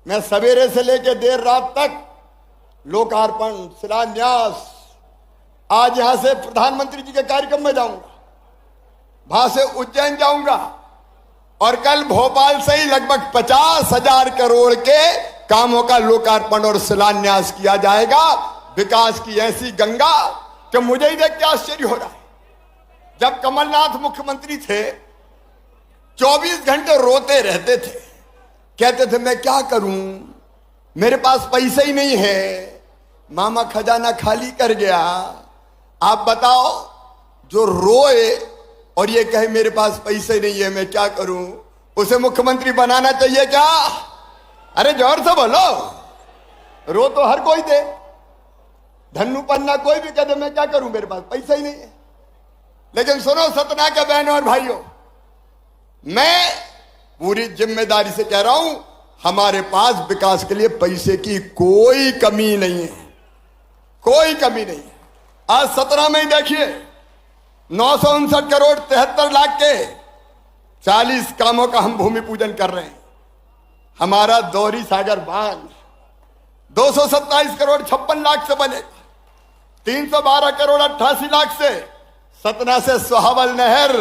मैं सवेरे से लेकर देर रात तक लोकार्पण, शिलान्यास, आज यहां से प्रधानमंत्री जी के कार्यक्रम में जाऊंगा, वहां से उज्जैन जाऊंगा और कल भोपाल से ही लगभग 50,000 करोड़ के कामों का लोकार्पण और शिलान्यास किया जाएगा। विकास की ऐसी गंगा कि मुझे ही देख के आश्चर्य हो रहा है। जब कमलनाथ मुख्यमंत्री थे 24 घंटे रोते रहते थे, कहते थे मैं क्या करूं, मेरे पास पैसे ही नहीं है, मामा खजाना खाली कर गया। आप बताओ, जो रोए और ये कहे मेरे पास पैसे नहीं है, मैं क्या करूं, उसे मुख्यमंत्री बनाना चाहिए क्या? अरे जोर से बोलो। रो तो हर कोई दे, धन्नू पन्ना कोई भी कह दे मैं क्या करूं, मेरे पास पैसा ही नहीं है। लेकिन सुनो सतना के बहनों और भाइयों, मैं पूरी जिम्मेदारी से कह रहा हूं, हमारे पास विकास के लिए पैसे की कोई कमी नहीं है, कोई कमी नहीं है। आज 17 में ही देखिए 959 करोड़ 73 लाख के 40 कामों का हम भूमि पूजन कर रहे हैं। हमारा दोहरी सागर बांध 227 करोड़ 56 लाख से बनेगा। 312 करोड़ 88 लाख से सतना से सोहावल नहर,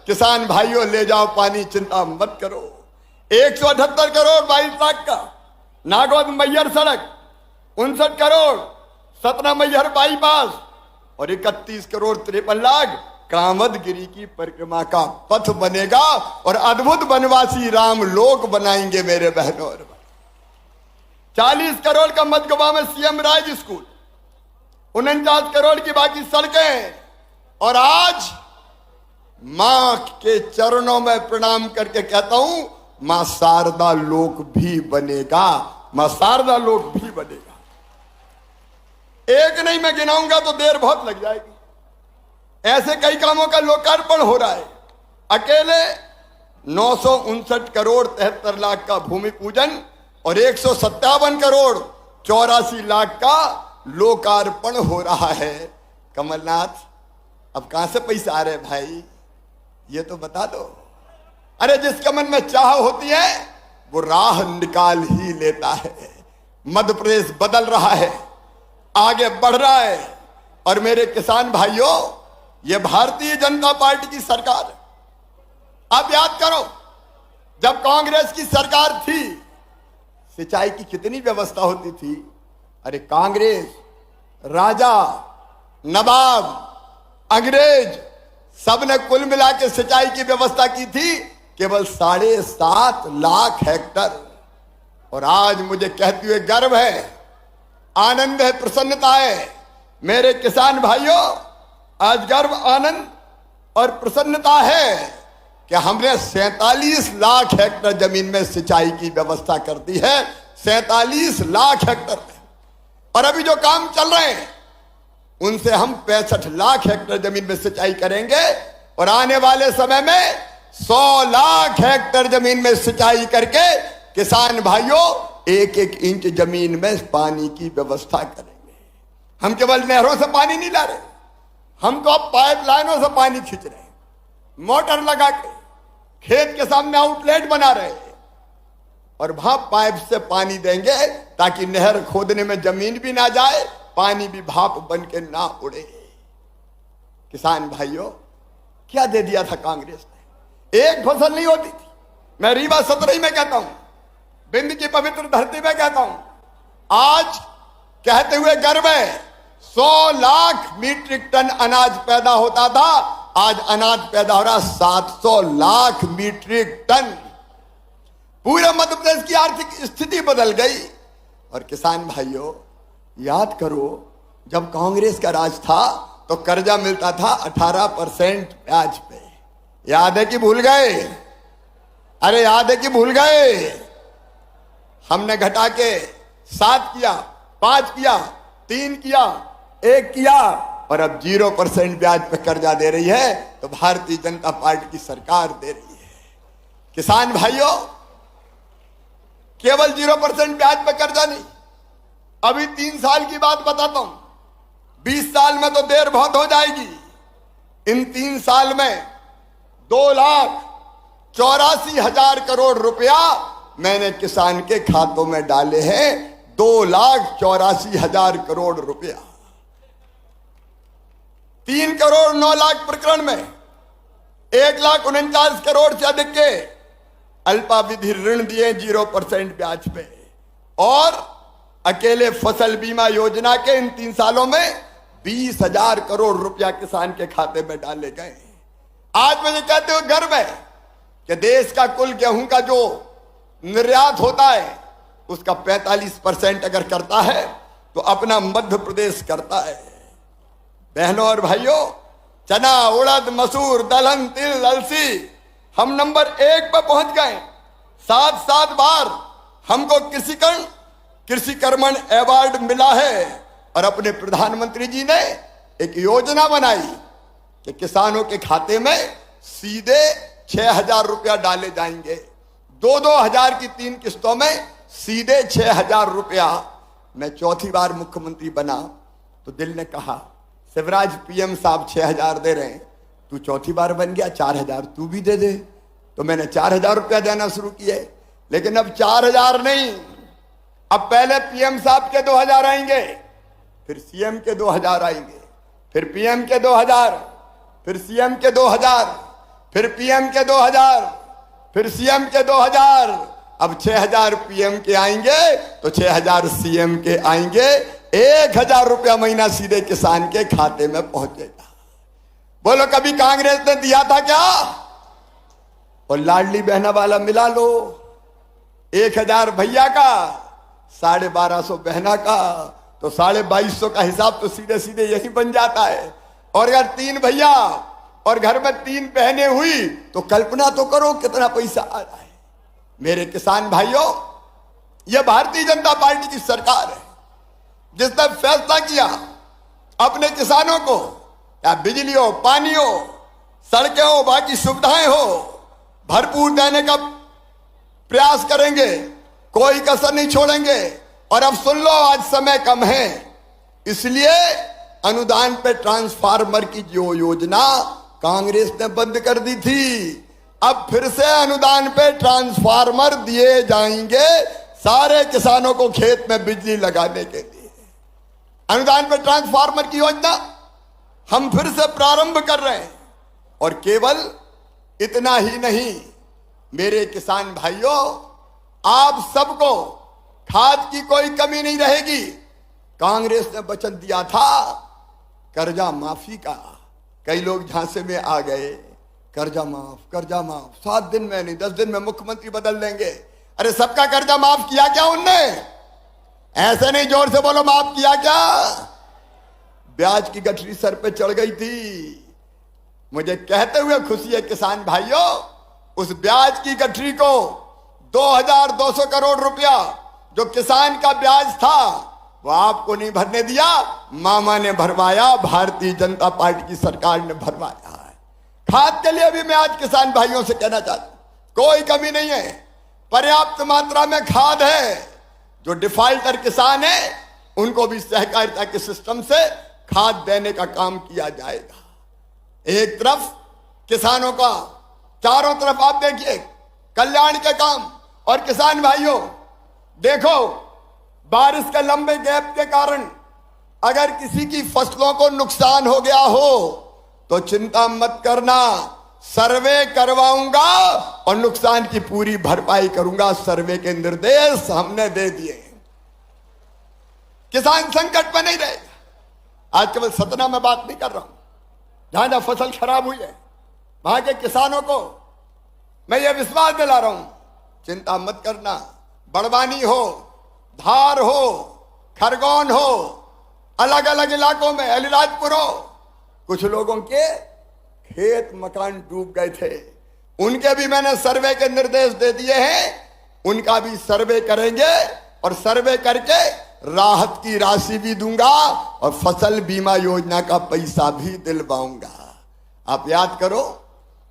किसान भाइयों ले जाओ पानी, चिंता मत करो। 178 करोड़ 22 लाख का नागौद मैहर सड़क, 59 करोड़ सतना मैहर बाईपास और 31 करोड़ 53 लाख कामदगिरी की परिक्रमा का पथ बनेगा और अद्भुत वनवासी राम लोक बनाएंगे मेरे बहनों और भाई। 40 करोड़ का मधुगवा में सीएम राज स्कूल, 49 करोड़ की बाकी सड़कें। और आज मां के चरणों में प्रणाम करके कहता हूं, मां शारदा लोक भी बनेगा, मां शारदा लोक भी बनेगा। एक नहीं मैं गिनाऊंगा तो देर बहुत लग जाएगी। ऐसे कई कामों का लोकार्पण हो रहा है। अकेले 959 करोड़ 73 लाख का भूमि पूजन और 157 करोड़ 84 लाख का लोकार्पण हो रहा है। कमलनाथ, अब कहां से पैसा आ रहे भाई, ये तो बता दो। अरे जिसके मन में चाह होती है वो राह निकाल ही लेता है। मध्य प्रदेश बदल रहा है, आगे बढ़ रहा है। और मेरे किसान भाइयों, ये भारतीय जनता पार्टी की सरकार है। आप याद करो, जब कांग्रेस की सरकार थी, सिंचाई की कितनी व्यवस्था होती थी। अरे कांग्रेस, राजा, नवाब, अंग्रेज, सबने कुल मिला के सिंचाई की व्यवस्था की थी केवल 7.5 लाख हेक्टर। और आज मुझे कहते हुए गर्व है, आनंद है, प्रसन्नता है मेरे किसान भाइयों। आज गर्व, आनंद और प्रसन्नता है कि हमने 47 लाख हेक्टर जमीन में सिंचाई की व्यवस्था कर दी है। 47 लाख हेक्टर में। और अभी जो काम चल रहे हैं उनसे हम 65 लाख हेक्टर जमीन में सिंचाई करेंगे और आने वाले समय में 100 लाख हेक्टर जमीन में सिंचाई करके किसान भाइयों 1-1 इंच जमीन में पानी की व्यवस्था करेंगे। हम केवल नहरों से पानी नहीं ला रहे, हम तो अब पाइपलाइनों से पानी खींच रहे हैं, मोटर लगा के खेत के सामने आउटलेट बना रहे हैं और वहां पाइप से पानी देंगे ताकि नहर खोदने में जमीन भी ना जाए, पानी भी भाप बन के ना उड़े। किसान भाइयों, क्या दे दिया था कांग्रेस ने? एक फसल नहीं होती थी। मैं रीवा सतरही में कहता हूं, बिंद की पवित्र धरती में कहता हूं, आज कहते हुए गर्व है 100 लाख मीट्रिक टन अनाज पैदा होता था, आज अनाज पैदा हो रहा 700 लाख मीट्रिक टन। पूरे मध्य प्रदेश की आर्थिक स्थिति बदल गई। और किसान भाइयों, याद करो, जब कांग्रेस का राज था तो कर्जा मिलता था 18% ब्याज पे। याद है कि भूल गए? अरे याद है कि भूल गए? हमने घटा के 7 किया, 5 किया, 3 किया, 1 किया और अब 0% ब्याज पे कर्जा दे रही है। तो भारतीय जनता पार्टी की सरकार दे रही है। किसान भाइयों, केवल 0% ब्याज पे कर्जा नहीं, अभी 3 साल की बात बताता हूं, 20 साल में तो देर बहुत हो जाएगी। इन 3 साल में 2,84,000 करोड़ रुपया मैंने किसान के खातों में डाले हैं 2,84,000 करोड़ रुपया। 3 करोड़ 9 लाख प्रकरण में 1,49 करोड़ से अधिक के अल्पावधि ऋण दिए 0% ब्याज पे, और अकेले फसल बीमा योजना के इन 3 सालों में 20,000 करोड़ रुपया किसान के खाते में डाले गए। आज मुझे कहते हो गर्व है कि देश का कुल गेहूं का जो निर्यात होता है उसका 45% अगर करता है तो अपना मध्य प्रदेश करता है। बहनों और भाइयों, चना, उड़द, मसूर, दलहन, तिल, अलसी, हम नंबर 1 पर पहुंच गए। 7 बार हमको कृषि कर्मण अवार्ड मिला है, और अपने प्रधानमंत्री जी ने एक योजना बनाई कि किसानों के खाते में सीधे 6,000 रुपया डाले जाएंगे। 2-2 हजार की 3 किस्तों में सीधे 6,000 रुपया। मैं 4थी बार मुख्यमंत्री बना तो दिल ने कहा, शिवराज पीएम साहब 6,000 दे रहे हैं, तू 4थी बार बन गया, 4,000 तू भी दे दे। तो मैंने 4,000 रुपया देना शुरू किए। लेकिन अब 4,000 नहीं, अब पहले पीएम साहब के 2,000 आएंगे, फिर सीएम के 2,000 आएंगे, फिर पीएम के 2,000, फिर सीएम के 2,000, फिर पीएम के 2,000, फिर सीएम के 2,000। अब 6,000 पीएम के आएंगे तो 6,000 सीएम के आएंगे। 1,000 रुपया महीना सीधे किसान के खाते में पहुंचेगा। बोलो, कभी कांग्रेस ने दिया था क्या? और लाडली बहना वाला मिला लो, 1,000 भैया का, 1,250 बहना का, तो 2,250 का हिसाब तो सीधे सीधे यही बन जाता है। और अगर 3 भैया और घर में 3 बहनें हुई तो कल्पना तो करो कितना पैसा आ रहा है। मेरे किसान भाइयों, यह भारतीय जनता पार्टी की सरकार है जिसने फैसला किया अपने किसानों को या बिजली हो, पानी हो, सड़कें हो, बाकी सुविधाएं हो, भरपूर देने का प्रयास करेंगे, कोई कसर नहीं छोड़ेंगे। और अब सुन लो, आज समय कम है, इसलिए अनुदान पे ट्रांसफार्मर की जो योजना कांग्रेस ने बंद कर दी थी, अब फिर से अनुदान पे ट्रांसफार्मर दिए जाएंगे सारे किसानों को खेत में बिजली लगाने के लिए। अनुदान पे ट्रांसफार्मर की योजना हम फिर से प्रारंभ कर रहे हैं। और केवल इतना ही नहीं, मेरे किसान भाइयों, आप सबको खाद की कोई कमी नहीं रहेगी। कांग्रेस ने वचन दिया था कर्जा माफी का, कई लोग झांसे में आ गए, कर्जा माफ 7 दिन में नहीं 10 दिन में मुख्यमंत्री बदल देंगे। अरे सबका कर्जा माफ किया क्या उनने? ऐसे नहीं, जोर से बोलो, माफ किया क्या? ब्याज की गठरी सर पे चढ़ गई थी। मुझे कहते हुए खुशी है किसान भाइयों, उस ब्याज की गठरी को 2,200 करोड़ रुपया जो किसान का ब्याज था वो आपको नहीं भरने दिया, मामा ने भरवाया, भारतीय जनता पार्टी की सरकार ने भरवाया है। खाद के लिए भी मैं आज किसान भाइयों से कहना चाहता हूं, कोई कमी नहीं है, पर्याप्त मात्रा में खाद है। जो डिफाल्टर किसान है उनको भी सहकारिता के सिस्टम से खाद देने का काम किया जाएगा। एक तरफ किसानों का, चारों तरफ आप देखिए कल्याण के काम। और किसान भाइयों देखो, बारिश के लंबे गैप के कारण अगर किसी की फसलों को नुकसान हो गया हो तो चिंता मत करना, सर्वे करवाऊंगा और नुकसान की पूरी भरपाई करूंगा। सर्वे के निर्देश हमने दे दिए। किसान संकट में नहीं रहेगा। आज केवल सतना में बात नहीं कर रहा हूं, जहां जहां फसल खराब हुई है वहां के किसानों को मैं ये विश्वास दिला रहा हूं, चिंता मत करना। बड़वानी हो, धार हो, खरगोन हो, अलग अलग इलाकों में अलीराजपुर हो, कुछ लोगों के खेत मकान डूब गए थे, उनके भी मैंने सर्वे के निर्देश दे दिए हैं। उनका भी सर्वे करेंगे और सर्वे करके राहत की राशि भी दूंगा और फसल बीमा योजना का पैसा भी दिलवाऊंगा। आप याद करो,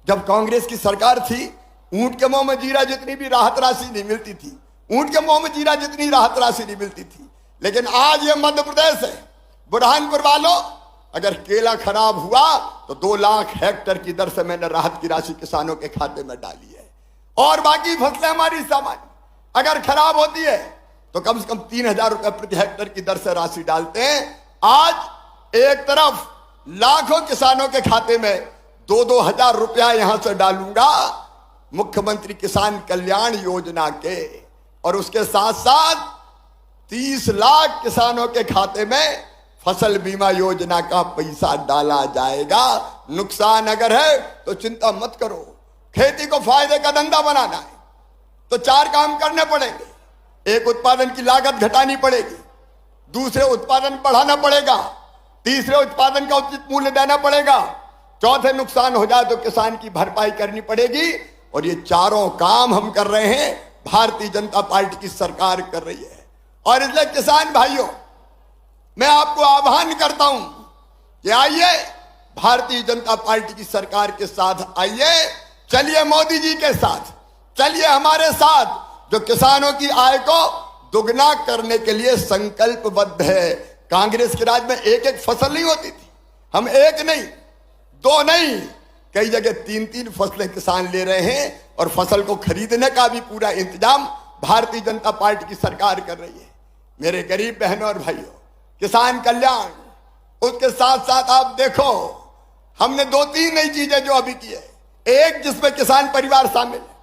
जब कांग्रेस की सरकार थी, ऊंट के मुंह में जीरा जितनी भी राहत राशि नहीं मिलती थी, ऊंट के मुंह में जीरा जितनी राहत राशि नहीं मिलती थी। लेकिन आज ये मध्य प्रदेश है, बुरहानपुर वालों, अगर केला खराब हुआ तो 2 लाख हेक्टेयर की दर से मैंने राहत की राशि किसानों के खाते में डाली है। और बाकी फसलें हमारी सामान्य, अगर खराब होती है तो कम से कम 3,000 रुपए प्रति हेक्टेयर की दर से राशि डालते हैं। आज एक तरफ लाखों किसानों के खाते में 2-2 हजार रुपया यहां से डालूंगा मुख्यमंत्री किसान कल्याण योजना के, और उसके साथ साथ 30 लाख किसानों के खाते में फसल बीमा योजना का पैसा डाला जाएगा। नुकसान अगर है तो चिंता मत करो, खेती को फायदे का धंधा बनाना है तो 4 काम करने पड़ेंगे। एक, उत्पादन की लागत घटानी पड़ेगी। दूसरे, उत्पादन बढ़ाना पड़ेगा। तीसरे, उत्पादन का उचित मूल्य देना पड़ेगा। चौथे, नुकसान हो जाए तो किसान की भरपाई करनी पड़ेगी। और ये चारों काम हम कर रहे हैं, भारतीय जनता पार्टी की सरकार कर रही है। और इसलिए किसान भाइयों, मैं आपको आह्वान करता हूं कि आइए भारतीय जनता पार्टी की सरकार के साथ आइए, चलिए मोदी जी के साथ, चलिए हमारे साथ, जो किसानों की आय को दुगना करने के लिए संकल्पबद्ध है। कांग्रेस के राज में एक एक फसल नहीं होती थी, हम एक नहीं, 2 नहीं, कई जगह 3-3 फसलें किसान ले रहे हैं, और फसल को खरीदने का भी पूरा इंतजाम भारतीय जनता पार्टी की सरकार कर रही है। मेरे गरीब बहनों और भाइयों, किसान कल्याण, उसके साथ साथ आप देखो हमने 2-3 नई चीजें जो अभी की है। एक, जिसमें किसान परिवार शामिल है,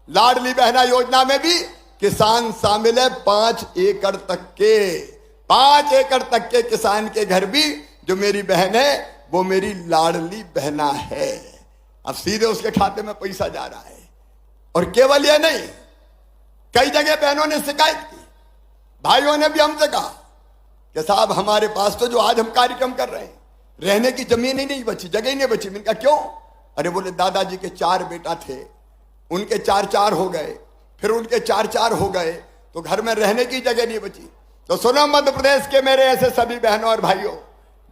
लाडली बहना योजना में भी किसान शामिल है। 5 एकड़ तक के, 5 एकड़ तक के किसान के घर भी जो मेरी बहन है वो मेरी लाडली बहना है। अब सीधे उसके खाते में पैसा जा रहा है। और केवल ये नहीं, कई जगह बहनों ने शिकायत की, भाइयों ने भी हमसे कहा कि साहब हमारे पास तो जो आज हम कार्यक्रम कर रहे हैं, रहने की जमीन ही नहीं बची, जगह ही नहीं बची। मैंने कहा क्यों? अरे बोले दादाजी के 4 बेटा थे, उनके 4-4 हो गए, फिर उनके 4-4 हो गए, तो घर में रहने की जगह नहीं बची। तो सुनो मध्य प्रदेश के मेरे ऐसे सभी बहनों और भाइयों,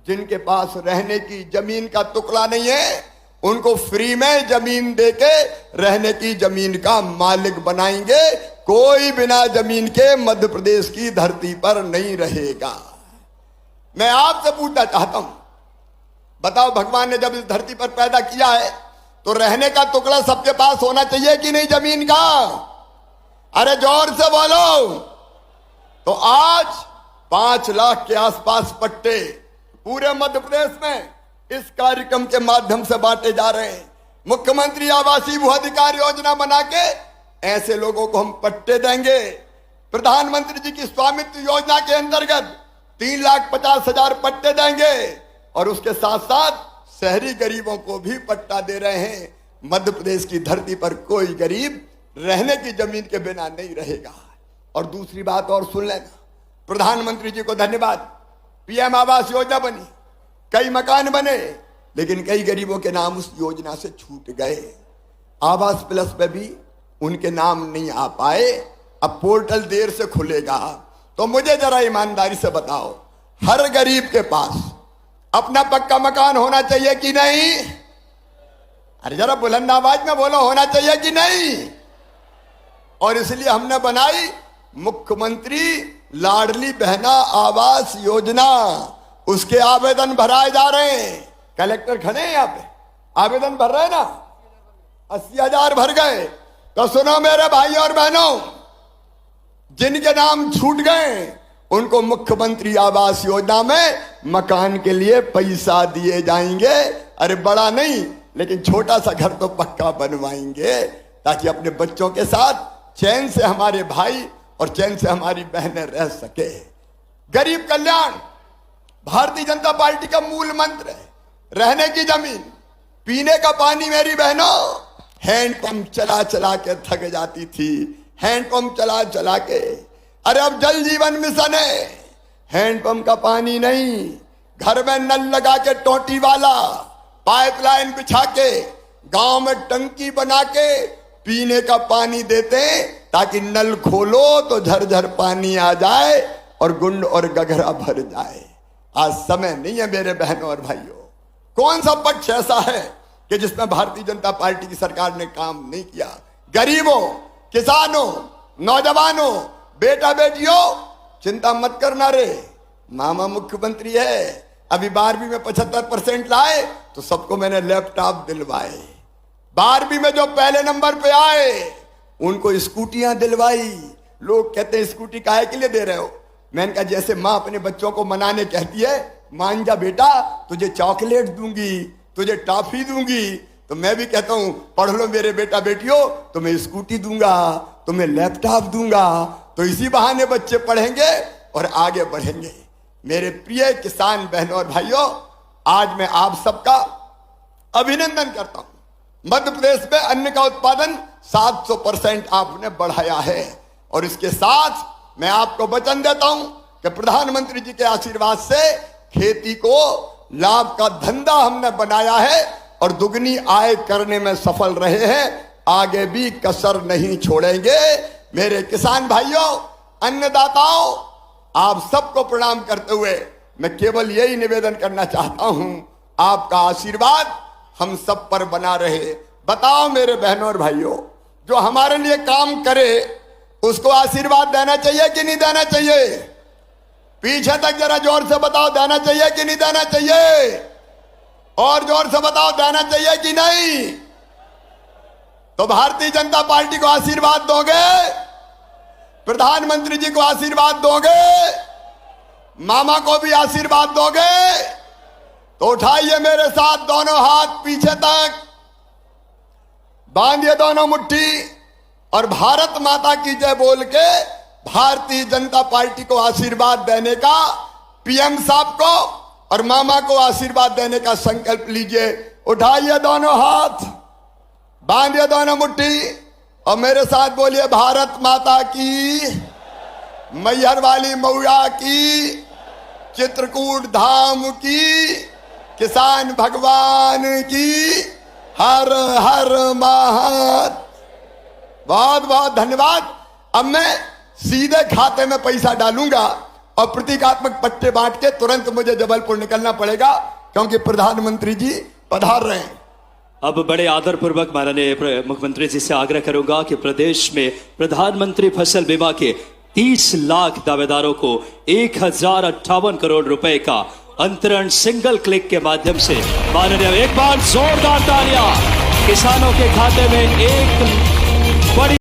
जिनके पास रहने की जमीन का टुकड़ा नहीं है, उनको फ्री में जमीन देके रहने की जमीन का मालिक बनाएंगे। कोई बिना जमीन के मध्य प्रदेश की धरती पर नहीं रहेगा। मैं आपसे पूछना चाहता हूं, बताओ भगवान ने जब इस धरती पर पैदा किया है तो रहने का टुकड़ा सबके पास होना चाहिए कि नहीं जमीन का? अरे जोर से बोलो। तो आज 5 लाख के आसपास पट्टे पूरे मध्य प्रदेश में इस कार्यक्रम के माध्यम से बांटे जा रहे हैं। मुख्यमंत्री आवासीय भू अधिकार योजना बना के ऐसे लोगों को हम पट्टे देंगे। प्रधानमंत्री जी की स्वामित्व योजना के अंतर्गत 3,50,000 पट्टे देंगे, और उसके साथ साथ शहरी गरीबों को भी पट्टा दे रहे हैं। मध्य प्रदेश की धरती पर कोई गरीब रहने की जमीन के बिना नहीं रहेगा। और दूसरी बात और सुन लेना, प्रधानमंत्री जी को धन्यवाद, पीएम आवास योजना बनी, कई मकान बने, लेकिन कई गरीबों के नाम उस योजना से छूट गए। आवास प्लस पे भी उनके नाम नहीं आ पाए। अब पोर्टल देर से खुलेगा, तो मुझे जरा ईमानदारी से बताओ, हर गरीब के पास अपना पक्का मकान होना चाहिए कि नहीं? अरे जरा बुलंद आवाज में बोलो, होना चाहिए कि नहीं? और इसलिए हमने बनाई मुख्यमंत्री लाडली बहना आवास योजना। उसके आवेदन भराए जा रहे हैं। कलेक्टर खड़े हैं यहाँ पे, आवेदन भर रहे हैं ना, 80,000 भर गए। तो सुनो मेरे भाइयों और बहनों, जिनके नाम छूट गए उनको मुख्यमंत्री आवास योजना में मकान के लिए पैसा दिए जाएंगे। अरे बड़ा नहीं, लेकिन छोटा सा घर तो पक्का बनवाएंगे, ताकि अपने बच्चों के साथ चैन से हमारे भाई और चैन से हमारी बहनें रह सके। गरीब कल्याण भारतीय जनता पार्टी का मूल मंत्र है। रहने की जमीन, पीने का पानी, मेरी बहनों हैंडपंप चला चला के थक जाती थी, हैंडपंप चला चला के। अरे अब जल जीवन मिशन है, हैंडपंप का पानी नहीं, घर में नल लगा के टोटी वाला, पाइपलाइन बिछा के, गांव में टंकी बना के पीने का पानी देते, ताकि नल खोलो तो झरझर पानी आ जाए और गुंड और गघरा भर जाए। आज समय नहीं है मेरे बहनों और भाइयों। कौन सा पक्ष ऐसा है कि जिसमें भारतीय जनता पार्टी की सरकार ने काम नहीं किया? गरीबों, किसानों, नौजवानों, बेटा बेटियों, चिंता मत करना रे, मामा मुख्यमंत्री है। अभी 12वीं में 75% लाए तो सबको मैंने लैपटॉप दिलवाए। 12वीं में जो पहले नंबर पे आए उनको स्कूटियां दिलवाई, लोग कहते हैं स्कूटी काहे के लिए दे रहे हो? मैंने कहा जैसे माँ अपने बच्चों को मनाने कहती है, मान जा बेटा, तुझे चॉकलेट दूंगी, तुझे टॉफी दूंगी, तो मैं भी कहता हूं पढ़ लो मेरे बेटा बेटियों, तुम्हें स्कूटी दूंगा, तुम्हें लैपटॉप दूंगा। तो इसी बहाने बच्चे पढ़ेंगे और आगे बढ़ेंगे। मेरे प्रिय किसान बहनों और भाइयों, आज मैं आप सबका अभिनंदन करता हूं। मध्य प्रदेश में अन्न का उत्पादन 700% आपने बढ़ाया है, और इसके साथ मैं आपको वचन देता हूं कि प्रधानमंत्री जी के आशीर्वाद से खेती को लाभ का धंधा हमने बनाया है और दुगनी आय करने में सफल रहे हैं। आगे भी कसर नहीं छोड़ेंगे। मेरे किसान भाइयों, अन्नदाताओं, आप सबको प्रणाम करते हुए मैं केवल यही निवेदन करना चाहता हूं, आपका आशीर्वाद हम सब पर बना रहे। बताओ मेरे बहनों और भाइयों, जो हमारे लिए काम करे उसको आशीर्वाद देना चाहिए कि नहीं देना चाहिए? पीछे तक जरा जोर से बताओ, देना चाहिए कि नहीं देना चाहिए? और जोर से बताओ, देना चाहिए कि नहीं? तो भारतीय जनता पार्टी को आशीर्वाद दोगे? प्रधानमंत्री जी को आशीर्वाद दोगे? मामा को भी आशीर्वाद दोगे? तो उठाइए मेरे साथ दोनों हाथ पीछे तक, बांधिए दोनों मुट्ठी और भारत माता की जय बोल के भारतीय जनता पार्टी को आशीर्वाद देने का, पीएम साहब को और मामा को आशीर्वाद देने का संकल्प लीजिए। उठाइए दोनों हाथ, बांधिए दोनों मुट्ठी और मेरे साथ बोलिए, भारत माता की, मैहर वाली मौया की, चित्रकूट धाम की, किसान भगवान की, हर हर महादेव। बहुत बहुत धन्यवाद। अब मैं सीधे खाते में पैसा डालूंगा और प्रतीकात्मक पट्टे बांट के तुरंत मुझे जबलपुर निकलना पड़ेगा, क्योंकि प्रधानमंत्री जी पधार रहे हैं। अब बड़े आदर पूर्वक माननीय मुख्यमंत्री जी से आग्रह करूंगा कि प्रदेश में प्रधानमंत्री फसल बीमा के 30 लाख दावेदारों को 1058 करोड़ रुपए का अंतरण सिंगल क्लिक के माध्यम से, माननीय, एक बार जोरदार तालियां, किसानों के खाते में 1